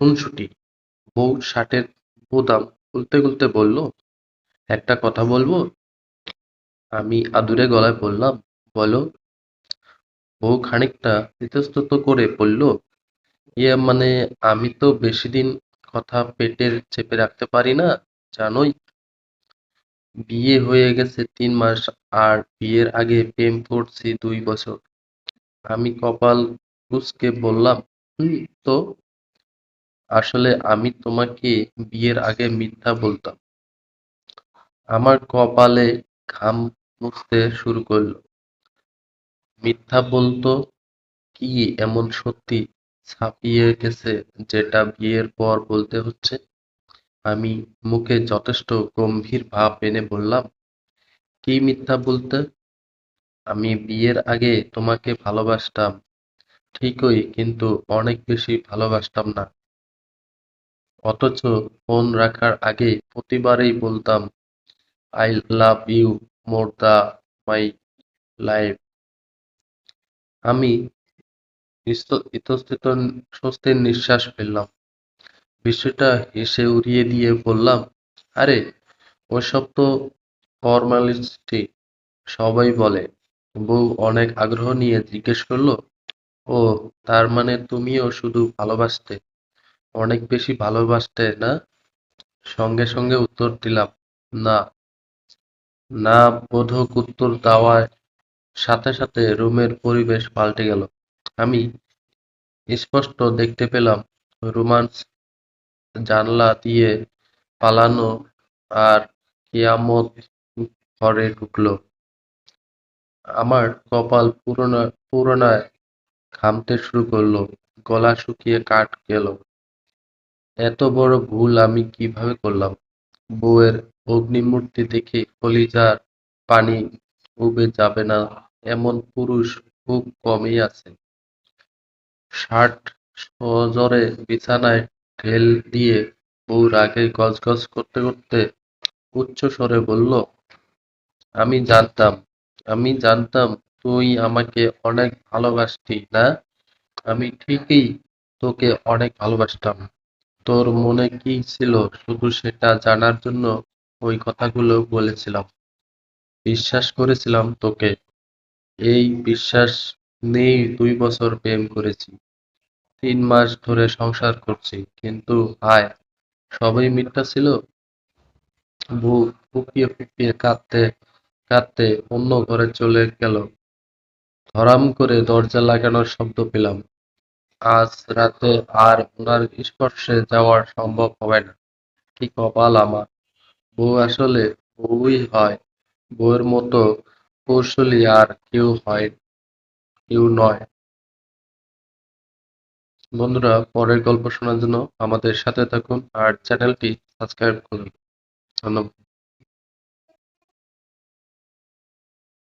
খুনসুটি। বউ শার্টের বোতাম খুলতে খুলতে বলল, একটা কথা বলবো? আমি আদুরে গলায় বললাম, বলো। বউ খানিকটা ইতস্তত করে বলল, মানে আমি তো বেশিদিন কথা পেটের চেপে রাখতে পারি না, জানোই। বিয়ে হয়ে গেছে 3 মাস, আর বিয়ের আগে প্রেম করছি 2 বছর। আমি কপাল কুঁচকে বললাম, হুম। তো আসলে আমি তোমাকে বিয়ের আগে মিথ্যা বলতাম। আমার কপালে ঘাম মুছতে শুরু করলো। মিথ্যা বলতো কি এমন সত্যি ছাপিয়ে গেছে যেটা বিয়ের পর বলতে হচ্ছে? আমি মুখে যথেষ্ট গম্ভীর ভাব এনে বললাম, কি মিথ্যা বলতে? আমি বিয়ের আগে তোমাকে ভালোবাসতাম ঠিকই, কিন্তু অনেক বেশি ভালোবাসতাম না। অথচ ফোন রাখার আগে প্রতিবারেই বলতাম, I love you more the my life. আমি ইতস্তত স্বস্তির নিঃশ্বাস ফেললাম। বিষয়টা হেসে উড়িয়ে দিয়ে বললাম, আরে ওসব তো ফর্মালিস্টিক, সবাই বলে। বউ অনেক আগ্রহ নিয়ে জিজ্ঞেস করলো, ও, তার মানে তুমিও শুধু ভালোবাসতে, অনেক বেশি ভালোবাসতে না? সঙ্গে সঙ্গে উত্তর দিলাম, না। না বোধক উত্তর দেওয়ার সাথে সাথে রুমের পরিবেশ পাল্টে গেল। আমি স্পষ্ট দেখতে পেলাম রোমান্স জানলা দিয়ে পালানো, আর কেয়ামত ঘরে ঢুকলো। আমার কপাল পুরোনায় ঘামতে শুরু করলো, গলা শুকিয়ে কাঠ গেল। এত বড় ভুল আমি কিভাবে করলাম? বউয়ের অগ্নিমূর্তি দেখে কলিজার পানি উবে যাবে না এমন পুরুষ খুব কমই আছেন। শার্ট সজোরে বিছানায় ঢেল দিয়ে বউ রাগে গজগজ করতে করতে উচ্চস্বরে বলল, আমি জানতাম, আমি জানতাম তুই আমাকে অনেক ভালোবাসতি না। আমি ঠিকই তোকে অনেক ভালোবাসতাম। তোর মনে কি ছিল শুধু সেটা জানার জন্য ওই কথাগুলো বলেছিলাম। বিশ্বাস করেছিলাম তোকে। এই বিশ্বাস নিয়েই 2 বছর প্রেম করেছি, 3 মাস ধরে সংসার করছি, কিন্তু হায়, সবই মিথ্যা ছিল। বউ ফুঁপিয়ে ফুঁপিয়ে কাঁদতে কাঁদতে অন্য ঘরে চলে গেল। ধড়াম করে দরজা লাগানোর শব্দ পেলাম। আজ রাতে আর ওনার স্পর্শে যাওয়া সম্ভব হবে না। কি কপাল আমার! বউ আসলে বউই হয়। বউয়ের মতো কৌশলী আর কেউ নয়। বন্ধুরা, পরের গল্প শোনার জন্য আমাদের সাথে থাকুন আর চ্যানেলটি সাবস্ক্রাইব করুন। ধন্যবাদ।